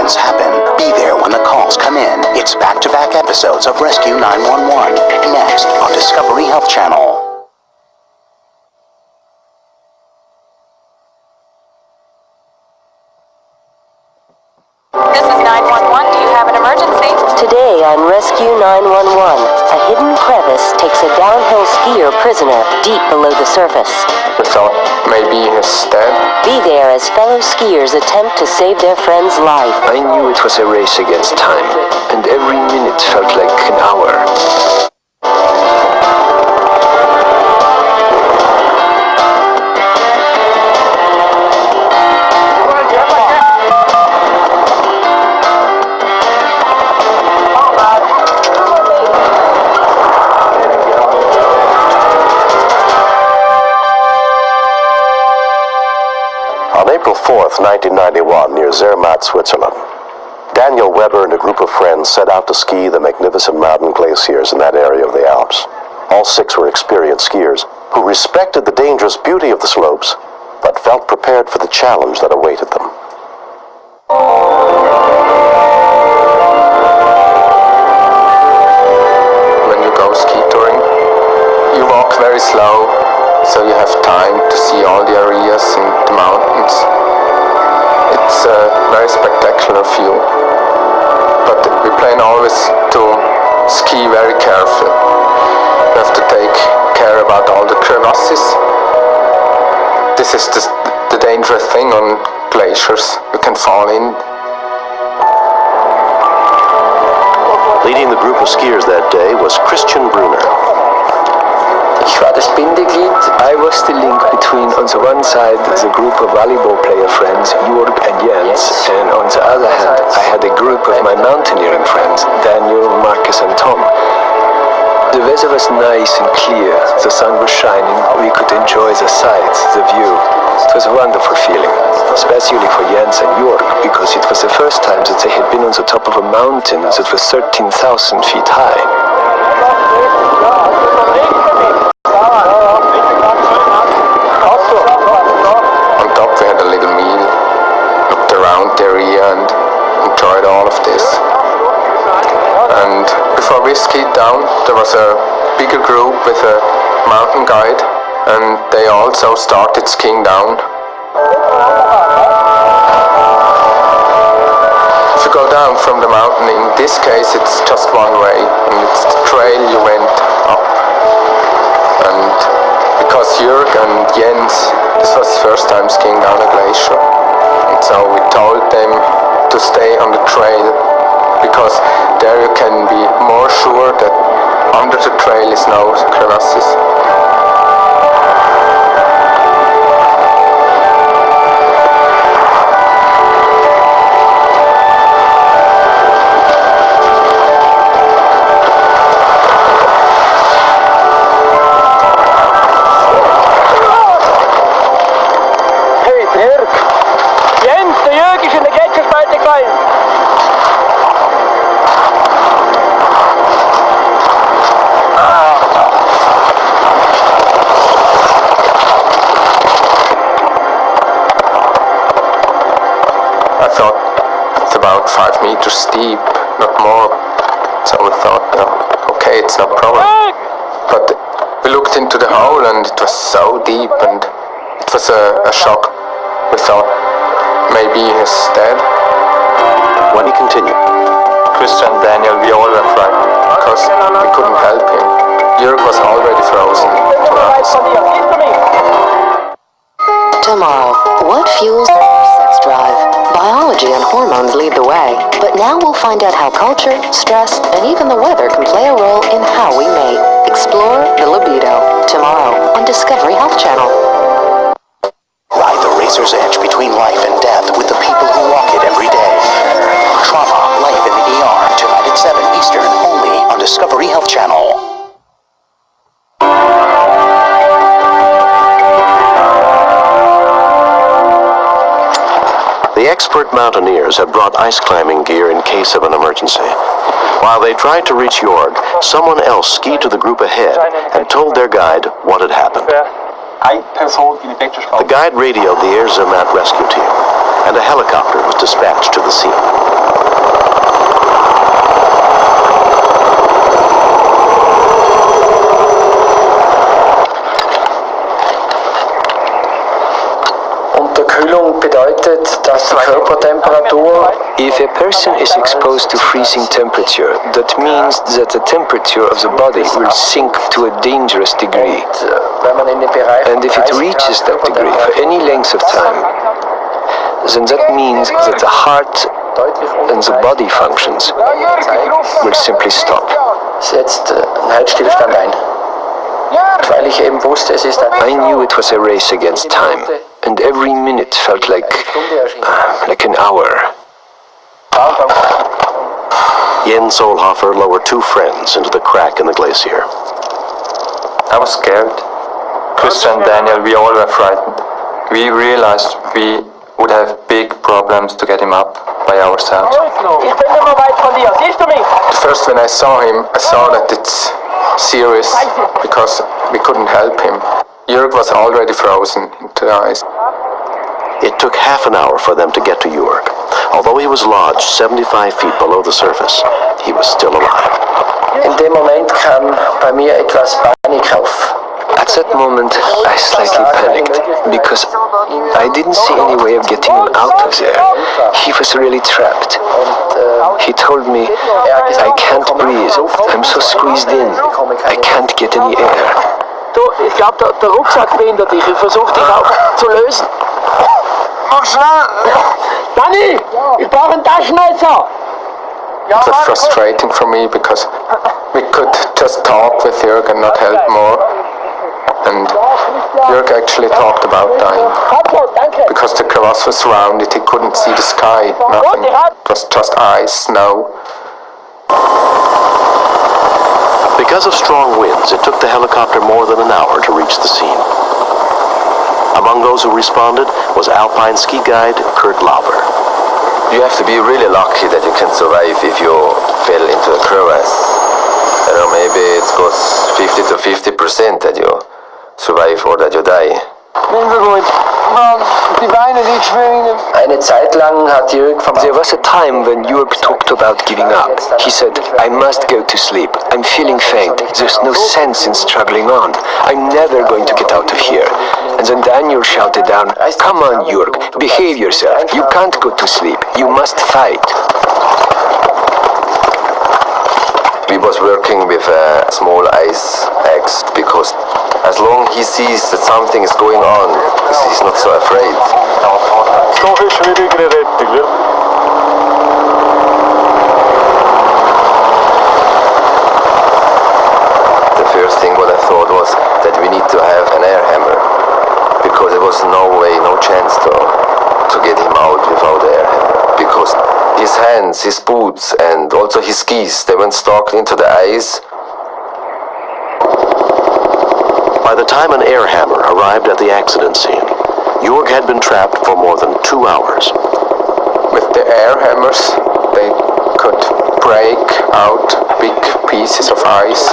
emergencies happen. Be there when the calls come in. It's back-to-back episodes of Rescue 911. Next on Discovery Health Channel. This is 911. Do you have an emergency? Today on Rescue 911, a hidden crevice takes a downhill skier prisoner deep below the surface. We thought maybe he's dead. Be there as fellow skiers attempt to save their friend's life. I knew it was a race against time, and every minute felt like an hour. On April 4th, 1991, near Zermatt, Switzerland, Daniel Weber and a group of friends set out to ski the magnificent mountain glaciers in that area of the Alps. All 6 were experienced skiers who respected the dangerous beauty of the slopes, but felt prepared for the challenge that awaited them. When you go ski touring, you walk very slow, so you have time to see all the areas in the mountains. It's a very spectacular view, but we plan always to ski very carefully. We have to take care about all the crevasses. This is the dangerous thing on glaciers. You can fall in. Leading the group of skiers that day was Christian Brunner. Ich war das Bindeglied. I was the link between, on the one side, the group of volleyball player friends, Jörg and Jens, and on the other hand, I had a group of my mountaineering friends, Daniel, Marcus and Tom. The weather was nice and clear, the sun was shining, we could enjoy the sights, the view. It was a wonderful feeling, especially for Jens and Jörg, because it was the first time that they had been on the top of a mountain that was 13,000 feet high. On top we had a little meal, looked around the area and enjoyed all of this. And before we skied down, there was a bigger group with a mountain guide, and they also started skiing down. If you go down from the mountain, in this case it's just one way, and it's the trail you went up. And because Jörg and Jens, this was the first time skiing down a glacier, and so we told them to stay on the trail, because there you can be more sure that under the trail is no crevasses. I thought it's about 5 meters steep, not more. So we thought, no, okay, it's no problem. But we looked into the hole and it was so deep, and it was a shock. We thought maybe he's dead. When he continued, Christian and Daniel, we all were frightened because we couldn't help him. Jörg was already frozen to us. Tomorrow, what fuels our sex drive? Biology and hormones lead the way, but now we'll find out how culture, stress, and even the weather can play a role in how we mate. Explore the libido tomorrow on Discovery Health Channel. Ride the razor's edge between life and death with the people who walk it every day. Trauma, Life in the ER, tonight at 7 Eastern, only on Discovery Health Channel. the expert mountaineers had brought ice climbing gear in case of an emergency. While they tried to reach Jörg, someone else skied to the group ahead and told their guide what had happened. The guide radioed the Air Zermatt rescue team, and a helicopter was dispatched to the scene. Unterkühlung bedeutet, dass die Körpertemperatur. If a person is exposed to freezing temperature, that means that the temperature of the body will sink to a dangerous degree. And if it reaches that degree for any length of time, then that means that the heart and the body functions will simply stop. Setzt ein Herzstillstand ein. Weil ich eben wusste, es ist I knew it was a race against time, and every minute felt like an hour. Jens Solhofer lowered two friends into the crack in the glacier. I was scared. Christian and Daniel, we all were frightened. We realized we would have big problems to get him up by ourselves. Ich bin nicht mehr weit von dir. Siehst du mich? First, when I saw him, I saw that it's serious because we couldn't help him. Jörg was already frozen into the ice. It took half an hour for them to get to Jörg. Although he was lodged 75 feet below the surface, he was still alive. In dem Moment kam bei mir etwas Panik auf. At that moment, I slightly panicked, because I didn't see any way of getting him out of there. He was really trapped. He told me, I can't breathe, I'm so squeezed in, I can't get any air. Du, ich glaube, der Rucksack behindert dich. Ich versuche dich auch zu lösen. Mach schnell! Danny, ich brauche ein Taschenmesser! It was frustrating for me because we could just talk with Jörg and not help more. And Jörg actually talked about dying. Because the crevasse was surrounded, he couldn't see the sky, nothing. It was just ice, snow. Because of strong winds, it took the helicopter more than an hour to reach the scene. Among those who responded was alpine ski guide Kurt Lauber. You have to be really lucky that you can survive if you fell into a crevasse. I don't know, maybe it goes 50 to 50% that you survive or that you die. Eine Zeit lang hat Jörg vom There was a time when Jörg talked about giving up. He said, I must go to sleep. I'm feeling faint. There's no sense in struggling on. I'm never going to get out of here. And then Daniel shouted down, come on, Jörg, behave yourself. You can't go to sleep. You must fight. We was working with a small ice axe because as long he sees that something is going on, he's not so afraid. The first thing what I thought was that we need to have an air hammer because there was no way, no chance to get him out without the air hammer because his hands, his boots and also his skis, they went stuck into the ice. By the time an air hammer arrived at the accident scene, Jörg had been trapped for more than 2 hours. With the air hammers, they could break out big pieces of ice.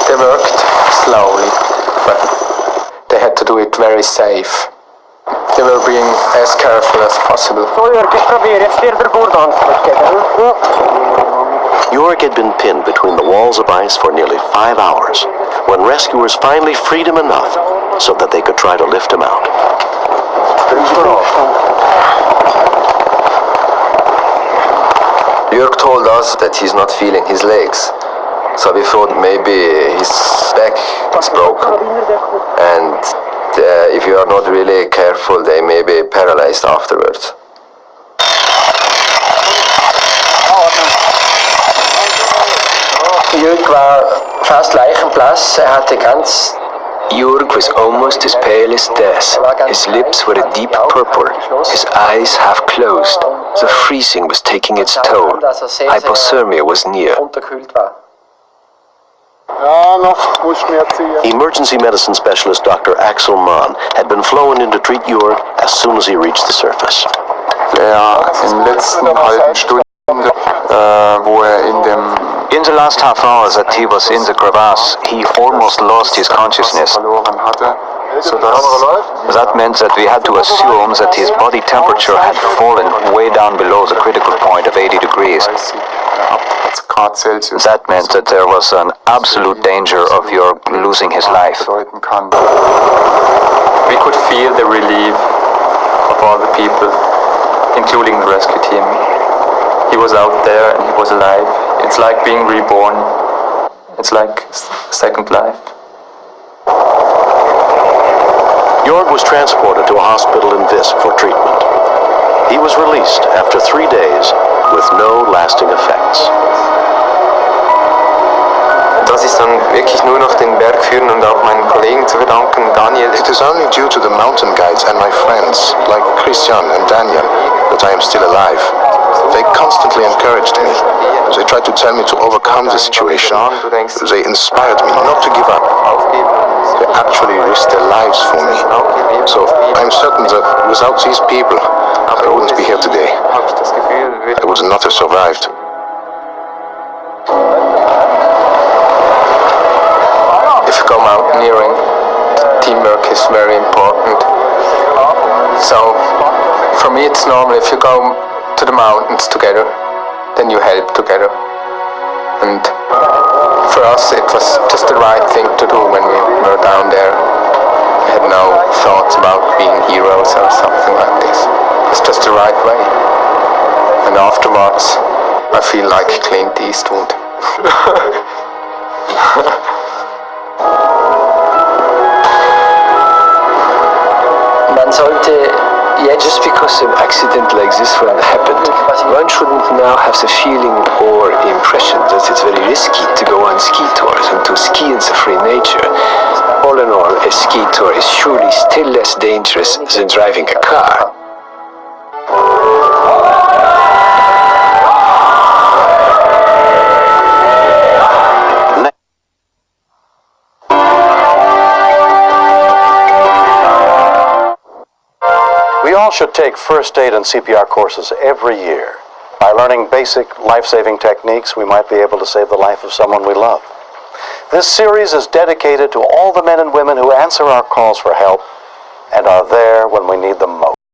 They worked slowly, but they had to do it very safe. They were being as careful as possible. Jörg had been pinned between the walls of ice for nearly 5 hours, when rescuers finally freed him enough so that they could try to lift him out. Jörg told us that he's not feeling his legs, so we thought maybe his back is broken, and if you are not really careful, they may be paralyzed afterwards. Jörg war fast leichenblass. Hatte ganz. Jörg was almost as pale as death. His lips were a deep purple, his eyes half closed. The freezing was taking its toll. Hypothermia was near. Emergency medicine specialist Dr. Axel Mann had been flown in to treat Jörg as soon as he reached the surface. Ja, in den letzten halben Stunden, wo er in dem In the last half hour that he was in the crevasse, he almost lost his consciousness. That meant that we had to assume that his body temperature had fallen way down below the critical point of 80 degrees. That meant that there was an absolute danger of Jörg losing his life. We could feel the relief of all the people, including the rescue team. He was out there and he was alive. It's like being reborn. It's like second life. Jörg was transported to a hospital in Visp for treatment. He was released after 3 days with no lasting effects. Das ist dann wirklich nur noch den Bergführern und auch meinen Kollegen zu verdanken, Daniel. It is only due to the mountain guides and my friends, like Christian and Daniel, that I am still alive. They constantly encouraged me. They tried to tell me to overcome the situation. They inspired me not to give up. They actually risked their lives for me. So I'm certain that without these people, I wouldn't be here today. I would not have survived. If you go mountaineering, teamwork is very important. So for me it's normal, if you go to the mountains together, then you help together. And for us it was just the right thing to do when we were down there. We had no thoughts about being heroes or something like this. It's just the right way. And afterwards I feel like Clint Eastwood. Man sollte, just because an accident like this one happened, one shouldn't now have the feeling or impression that it's very risky to go on ski tours and to ski in the free nature. All in all, a ski tour is surely still less dangerous than driving a car. We all should take first aid and CPR courses every year. By learning basic life-saving techniques, we might be able to save the life of someone we love. This series is dedicated to all the men and women who answer our calls for help and are there when we need them most.